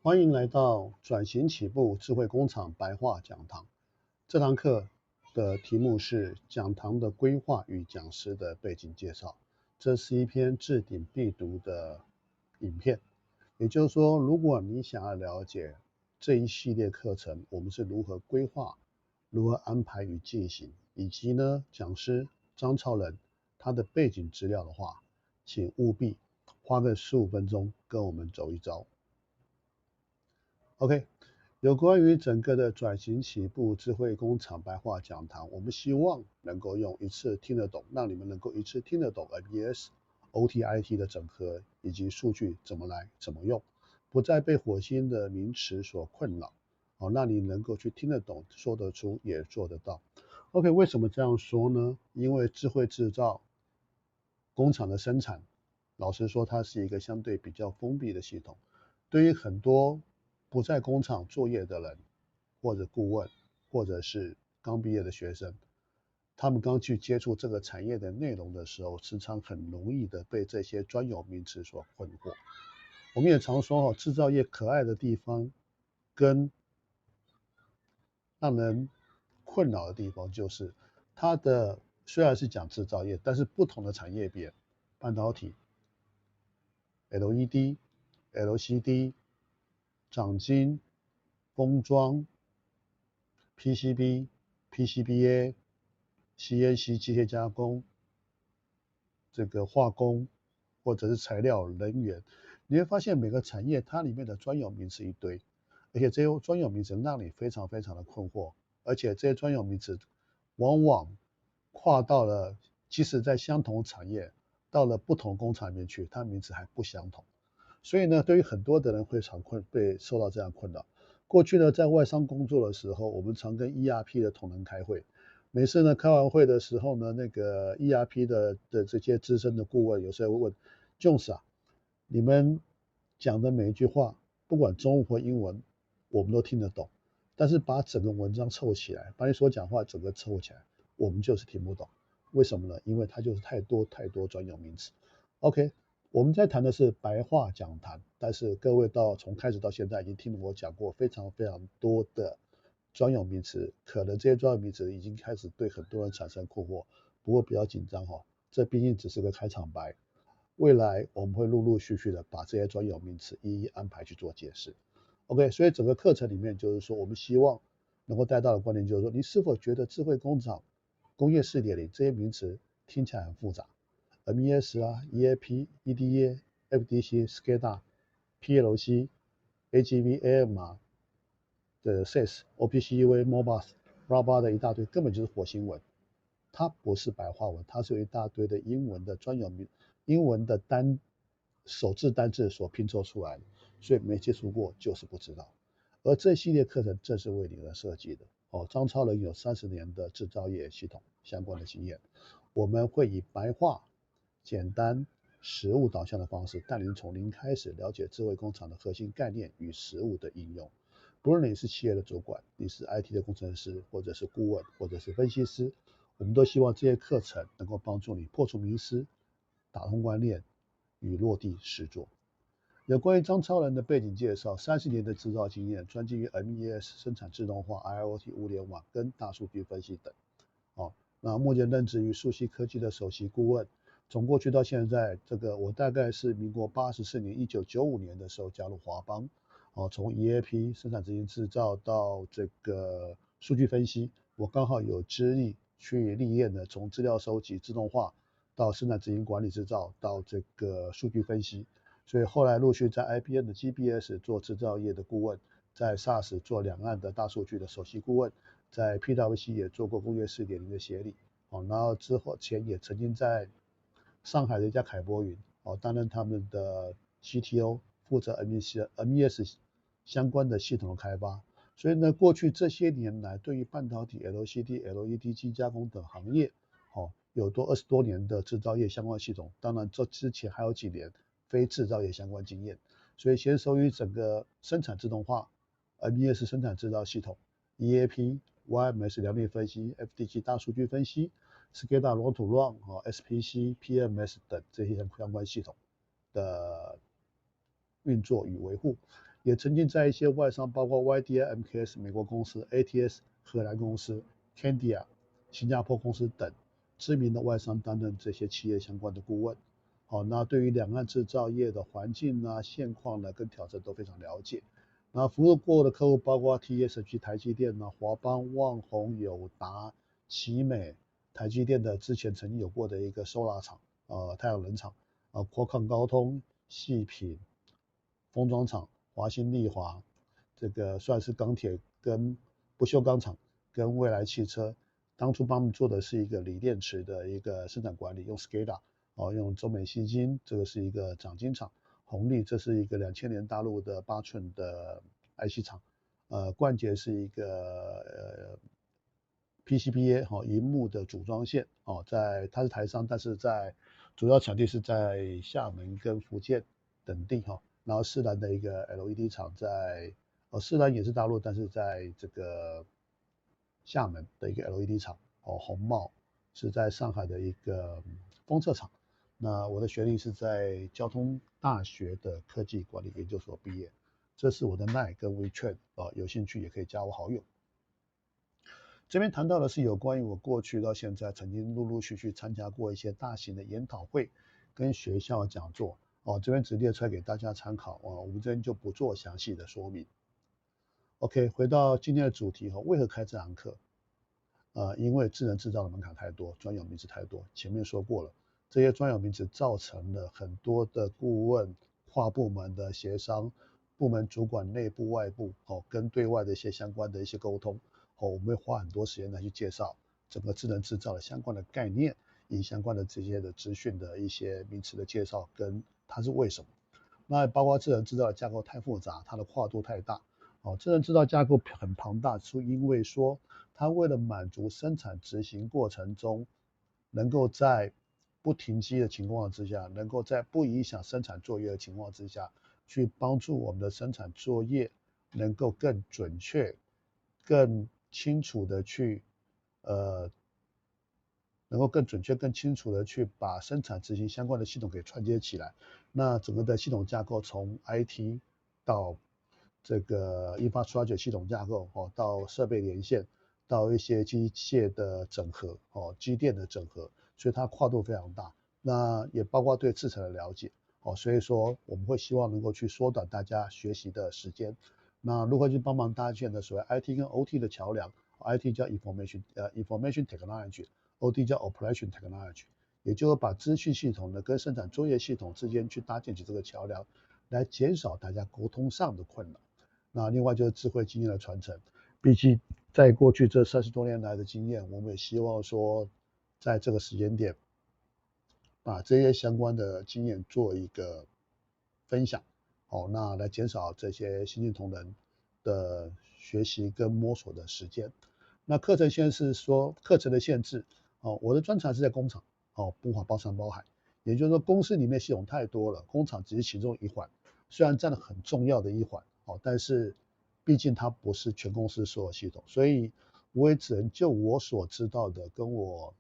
欢迎来到转型起步智慧工厂白话讲堂。这堂课的题目是讲堂的规划与讲师的背景介绍。这是一篇置顶必读的影片。也就是说，如果你想要了解这一系列课程，我们是如何规划、如何安排与进行，以及呢讲师张超人他的背景资料的话，请务必花个15分钟跟我们走一遭。OK， 有关于整个的转型起步智慧工厂白话讲堂，我们希望能够用一次听得懂，让你们能够一次听得懂 MES、OT、IT 的整合以及数据怎么来怎么用，不再被火星的名词所困扰，让你能够去听得懂、说得出也做得到。OK， 为什么这样说呢？因为智慧制造工厂的生产，老实说，它是一个相对比较封闭的系统。对于很多不在工厂作业的人，或者顾问，或者是刚毕业的学生，他们刚去接触这个产业的内容的时候，时常很容易的被这些专有名词所困惑。我们也常说，制造业可爱的地方跟让人困扰的地方，就是它的虽然是讲制造业，但是不同的产业别，半导体、LED、LCD、长晶、封装、PCB、PCBA、CNC 机械加工、这个化工或者是材料人员，你会发现每个产业它里面的专有名词一堆，而且这些专有名词让你非常非常的困惑，而且这些专有名词往往跨到了，即使在相同产业，到了不同工厂里面去，它名字还不相同。所以呢，对于很多的人会被受到这样困扰。过去呢，在外商工作的时候，我们常跟 ERP 的同仁开会。每次呢开完会的时候呢，那个 ERP 的这些资深的顾问有时候会问 Jones 啊，你们讲的每一句话，不管中文或英文，我们都听得懂，但是把整个文章凑起来，把你所讲话整个凑起来，我们就是听不懂。为什么呢？因为它就是太多太多专有名词。OK，我们在谈的是白话讲坛，但是各位从开始到现在已经听我讲过非常非常多的专有名词，可能这些专有名词已经开始对很多人产生困惑，不过不要紧张哈，这毕竟只是个开场白，未来我们会陆陆续续的把这些专有名词一一安排去做解释。OK， 所以整个课程里面就是说，我们希望能够带到的观点就是说，你是否觉得智慧工厂、工业4.0这些名词听起来很复杂？ MES 啊、EAP、EDA、FDC、SCADA、PLC、AGV、AMR 的 SAIS、OPCUA、Modbus、RABA 的一大堆，根本就是火星文。它不是白话文，它是有一大堆的英文的专有名、英文的首字单字所拼凑出来的，所以没接触过就是不知道。而这系列课程正是为你而设计的。张超人有30年的制造业系统相关的经验，我们会以白话、简单、实务导向的方式，带您从零开始了解智慧工厂的核心概念与实务的应用。不论你是企业的主管，你是 IT 的工程师，或者是顾问，或者是分析师，我们都希望这些课程能够帮助你破除迷思，打通观念与落地实作。有关于张超人的背景介绍：30年的制造经验，专精于 MES 生产自动化、IoT 物联网跟大数据分析等。那目前任职于树溪科技的首席顾问。从过去到现在，我大概是民国84年1995年的时候加入华邦。从 EAP 生产执行制造到这个数据分析，我刚好有资历去历练的，从资料收集自动化到生产执行管理制造到这个数据分析。所以后来陆续在 IBM 的 GBS 做制造业的顾问，在 SaaS 做两岸的大数据的首席顾问，在 PwC 也做过工业4.0的协理。然后前也曾经在上海的一家凯博云担任他们的 CTO， 负责 MES 相关的系统的开发。所以呢，过去这些年来，对于半导体、LCD、LED 机加工等行业，有20多年的制造业相关系统。当然，这之前还有几年非制造业相关经验。所以先熟于整个生产自动化、MES 生产制造系统、EAP、YMS 量力分析、FDG 大数据分析、SCADA Run to Run、SPC、PMS 等这些相关系统的运作与维护。也曾经在一些外商，包括 YDI、MKS 美国公司、ATS 荷兰公司、Candia 新加坡公司等知名的外商担任这些企业相关的顾问。好，那对于两岸制造业的环境啊、现况呢跟挑战都非常了解。那服务过的客户包括 TSMC、台积电啊、华邦、旺宏、友达、奇美、台积电的之前曾经有过的一个 solar 厂，太阳能厂，国抗高通、细品、封装厂、华新丽华，这个算是钢铁跟不锈钢厂跟未来汽车，当初帮他们做的是一个锂电池的一个生产管理，用 SCADA，用中美锡金，这个是一个长金厂。红利这是一个2000年大陆的8寸的 IC 厂，冠捷是一个PCBA 荧幕的组装线它是台商，但是在主要产地是在厦门跟福建等地然后世兰的一个 LED 厂在世兰也是大陆，但是在这个厦门的一个 LED 厂红茂是在上海的一个封测厂。那我的学历是在交通大学的科技管理研究所毕业，这是我的 LINE 跟 WeChat 有兴趣也可以加我好友。这边谈到的是有关于我过去到现在曾经陆陆续续参加过一些大型的研讨会跟学校讲座这边只列出来给大家参考我们这边就不做详细的说明。OK， 回到今天的主题为何开这堂课？因为智能制造的门槛太多，专有名词太多。前面说过了，这些专有名词造成了很多的顾问、跨部门的协商、部门主管内部、外部跟对外的一些相关的一些沟通我们会花很多时间来去介绍整个智能制造的相关的概念，以及相关的这些的资讯的一些名词的介绍跟它是为什么。那包括智能制造的架构太复杂，它的跨度太大。智能制造架构很庞大，是因为说它为了满足生产执行过程中，能够在不停机的情况之下，能够在不影响生产作业的情况之下，去帮助我们的生产作业能够更准确、更清楚的去能够更准确、更清楚的去把生产执行相关的系统给串接起来。那整个的系统架构从 IT 到这个infrastructure系统架构到设备连线，到一些机械的整合机电的整合，所以它跨度非常大。那也包括对制程的了解所以说我们会希望能够去缩短大家学习的时间。那如何去帮忙搭建的所谓 IT 跟 OT 的桥梁？IT 叫 information technology。OT 叫 Operation Technology， 也就是把资讯系统呢跟生产作业系统之间去搭建起这个桥梁，来减少大家沟通上的困难。那另外就是智慧经验的传承，毕竟在过去这30多年来的经验，我们也希望说，在这个时间点，把这些相关的经验做一个分享，那来减少这些新进同仁的学习跟摸索的时间。那课程现在是说课程的限制。我的专长是在工厂，不包山包海，也就是说公司里面系统太多了，工厂只是其中一环，虽然占了很重要的一环，但是毕竟它不是全公司所有系统，所以我也只能就我所知道的，跟我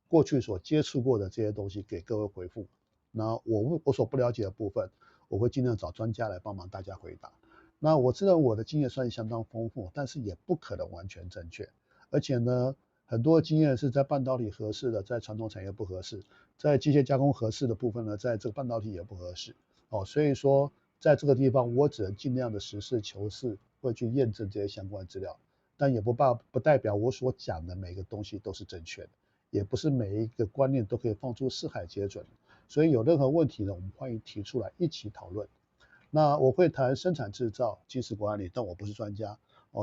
过去所接触过的这些东西给各位回复。那我所不了解的部分，我会尽量找专家来帮忙大家回答。那我知道我的经验算是相当丰富，但是也不可能完全正确，而且呢。很多经验是在半导体合适的，在传统产业不合适，在机械加工合适的部分呢，在这个半导体也不合适。所以说在这个地方，我只能尽量的实事求是，会去验证这些相关资料，但也不代表我所讲的每个东西都是正确的，也不是每一个观念都可以放出四海皆准。所以有任何问题呢，我们欢迎提出来一起讨论。那我会谈生产制造、技术管理，但我不是专家。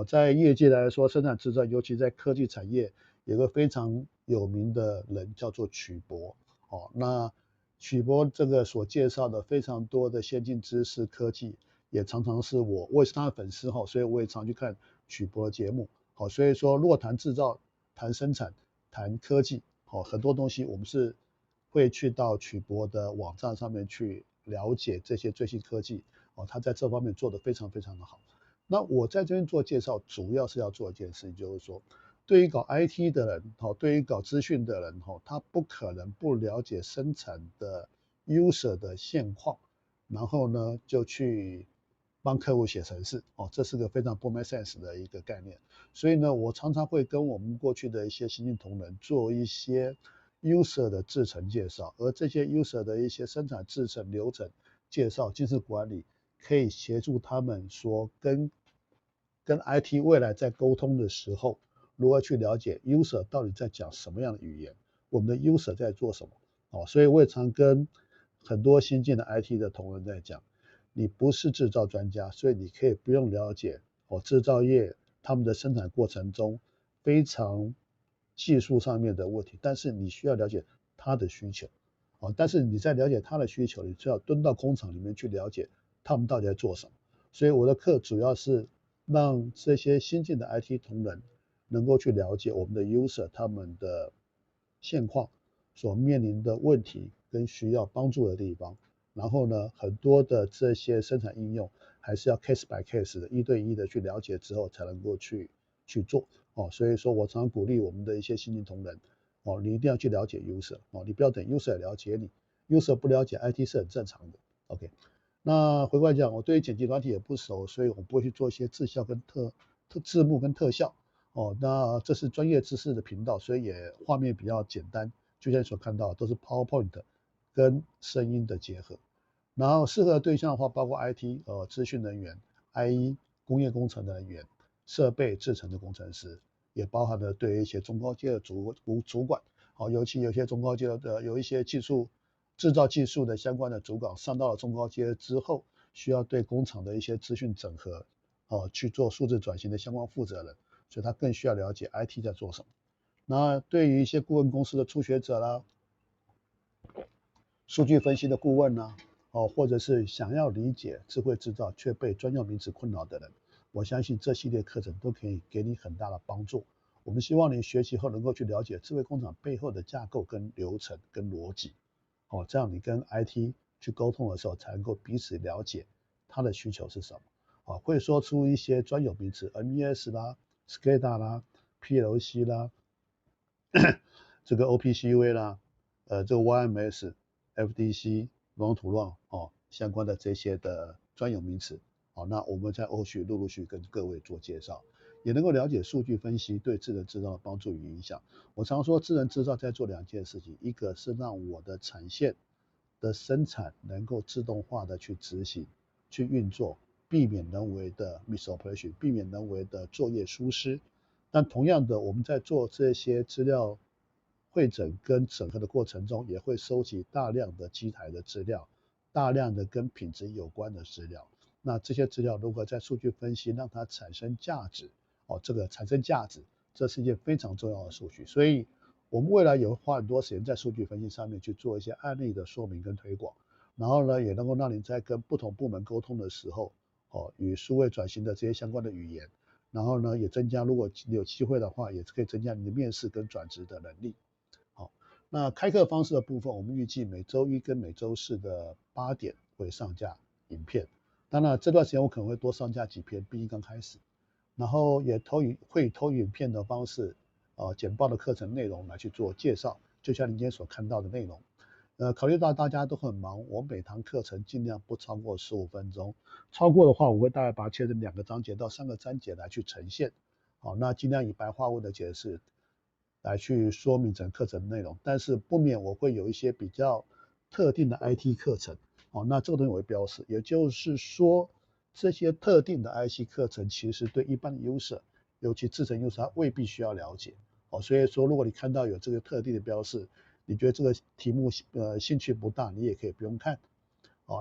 在业界来说，生产制造，尤其在科技产业，有个非常有名的人叫做曲博。那曲博这个所介绍的非常多的先进知识科技，也常常是我也是他的粉丝所以我也常去看曲博的节目。所以说如果谈制造、谈生产、谈科技，很多东西我们是会去到曲博的网站上面去了解这些最新科技。他在这方面做得非常非常的好。那我在这边做介绍，主要是要做一件事情，就是说，对于搞 IT 的人，对于搞资讯的人，他不可能不了解生产的 user 的现况，然后呢就去帮客户写程式这是个非常不 make sense 的一个概念。所以呢，我常常会跟我们过去的一些新进同仁做一些 user 的制程介绍，而这些 user 的一些生产制程流程介绍、技术管理，可以协助他们说跟 IT 未来在沟通的时候，如何去了解 user 到底在讲什么样的语言，我们的 user 在做什么所以我也常跟很多新进的 IT 的同仁在讲，你不是制造专家，所以你可以不用了解制造业他们的生产过程中非常技术上面的问题，但是你需要了解他的需求但是你在了解他的需求，你就要蹲到工厂里面去了解他们到底在做什么。所以我的课主要是让这些新进的 IT 同仁能够去了解我们的 user 他们的现况所面临的问题跟需要帮助的地方。然后呢，很多的这些生产应用还是要 case by case 的，一对一的去了解之后才能够去做所以说我常鼓励我们的一些新进同仁你一定要去了解 user 你不要等 user 了解你，user 不了解 IT 是很正常的。OK， 那回过来讲，我对于剪辑软体也不熟，所以我不会去做一些字效跟字幕跟特效那这是专业知识的频道，所以也画面比较简单，就像你所看到的都是 PowerPoint 跟声音的结合。然后适合的对象的话，包括 IT 资讯人员、IE 工业工程的人员、设备制程的工程师，也包含了对一些中高阶的主管尤其有些中高阶的有一些制造技术的相关的主管上到了中高阶之后，需要对工厂的一些资讯整合去做数字转型的相关负责人，所以他更需要了解 IT 在做什么。那对于一些顾问公司的初学者啦，数据分析的顾问啦或者是想要理解智慧制造却被专用名词困扰的人，我相信这系列课程都可以给你很大的帮助。我们希望你学习后能够去了解智慧工厂背后的架构跟流程跟逻辑这样你跟 IT 去沟通的时候才能够彼此了解他的需求是什么会说出一些专有名词 MES 啦 SCADA 啦 PLC 啦这个 OPCUA 啦这个 YMS FDC 龙图乱相关的这些的专有名词那我们在后续陆续跟各位做介绍，也能够了解数据分析对智能制造的帮助与影响。我常说智能制造在做两件事情，一个是让我的产线的生产能够自动化的去执行、去运作，避免人为的 misoperation， 避免人为的作业疏失。但同样的，我们在做这些资料汇整跟整合的过程中，也会收集大量的机台的资料，大量的跟品质有关的资料。那这些资料如何在数据分析让它产生价值这个产生价值，这是一件非常重要的数据。所以我们未来也会花很多时间在数据分析上面去做一些案例的说明跟推广，然后呢，也能够让你在跟不同部门沟通的时候与数位转型的这些相关的语言，然后呢，也增加如果你有机会的话，也可以增加你的面试跟转职的能力。那开课方式的部分，我们预计每周一跟每周四的8点会上架影片。当然这段时间我可能会多上架几篇，毕竟刚开始。然后也会投影片的方式简报的课程内容来去做介绍，就像你今天所看到的内容。考虑到大家都很忙，我每堂课程尽量不超过15分钟，超过的话我会大概把它切成2个章节到3个章节来去呈现。那尽量以白话文的解释来去说明整个课程内容，但是不免我会有一些比较特定的 IT 课程那这个东西我会标示，也就是说这些特定的 IC 课程其实对一般的 user， 尤其制程 user 他未必需要了解所以说如果你看到有这个特定的标示，你觉得这个题目兴趣不大，你也可以不用看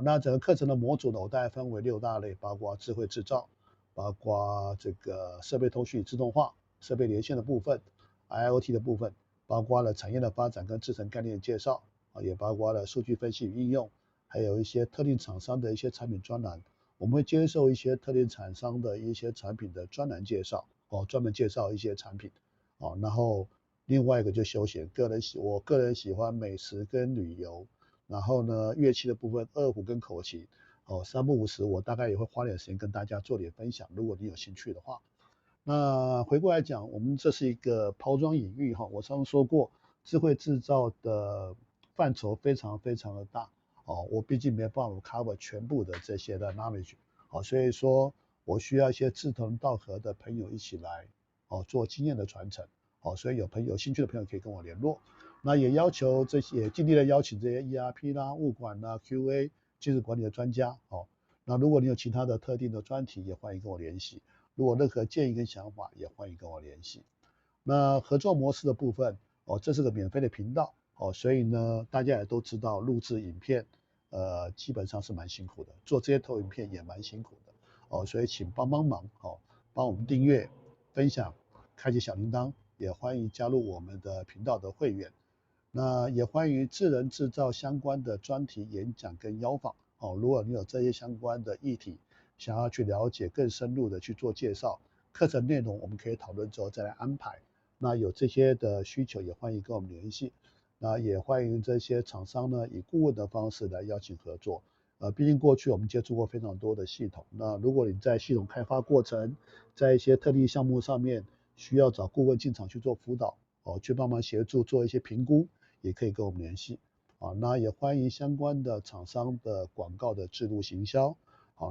那整个课程的模组呢，我大概分为6大类，包括智慧制造，包括这个设备通讯自动化、设备连线的部分，IoT 的部分，包括了产业的发展跟制程概念的介绍也包括了数据分析与应用，还有一些特定厂商的一些产品专栏。我们会接受一些特定厂商的一些产品的专栏介绍专门介绍一些产品然后另外一个就休闲，我个人喜欢美食跟旅游，然后呢乐器的部分二胡跟口琴3不5时我大概也会花点时间跟大家做点分享，如果你有兴趣的话。那回过来讲，我们这是一个抛砖引玉我常说过，智慧制造的范畴非常非常的大我毕竟没办法 cover 全部的这些的 knowledge 所以说我需要一些志同道合的朋友一起来做经验的传承，所以有兴趣的朋友可以跟我联络。那也要求这些尽力的邀请这些 ERP 啦、物管啦、QA 技术管理的专家那如果你有其他的特定的专题，也欢迎跟我联系。如果任何建议跟想法，也欢迎跟我联系。那合作模式的部分这是个免费的频道所以呢，大家也都知道录制影片基本上是蛮辛苦的，做这些投影片也蛮辛苦的所以请帮忙帮我们订阅、分享、开启小铃铛，也欢迎加入我们的频道的会员。那也欢迎智能制造相关的专题演讲跟邀访如果你有这些相关的议题，想要去了解更深入的去做介绍，课程内容我们可以讨论之后再来安排。那有这些的需求，也欢迎跟我们联系。那也欢迎这些厂商呢，以顾问的方式来邀请合作。毕竟过去我们接触过非常多的系统。那如果你在系统开发过程，在一些特定项目上面需要找顾问进场去做辅导去帮忙协助做一些评估，也可以跟我们联系那也欢迎相关的厂商的广告的制度行销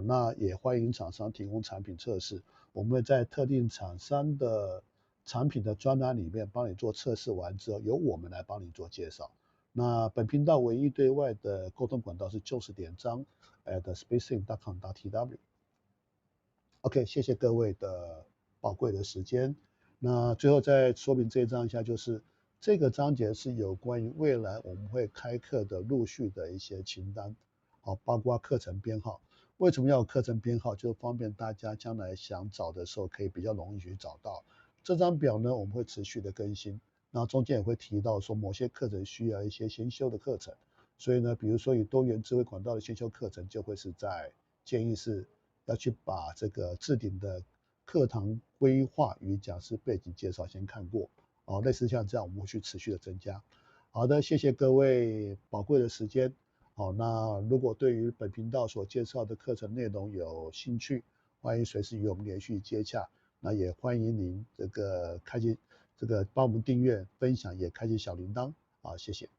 那也欢迎厂商提供产品测试，我们会在特定厂商的产品的专栏里面帮你做测试完之后，由我们来帮你做介绍。那本频道唯一对外的沟通管道是就是点章@spacing.com.tw。OK， 谢谢各位的宝贵的时间。那最后再说明这一章一下，就是这个章节是有关于未来我们会开课的陆续的一些清单包括课程编号。为什么要有课程编号？就方便大家将来想找的时候可以比较容易去找到。这张表呢，我们会持续的更新，那中间也会提到说某些课程需要一些先修的课程，所以呢，比如说以多元智慧管道的先修课程，就会是在建议是要去把这个置顶的课堂规划与讲师背景介绍先看过类似像这样，我们会去持续的增加。好的，谢谢各位宝贵的时间。那如果对于本频道所介绍的课程内容有兴趣，欢迎随时与我们联系接洽。那也欢迎您开启帮我们订阅、分享，也开启小铃铛谢谢。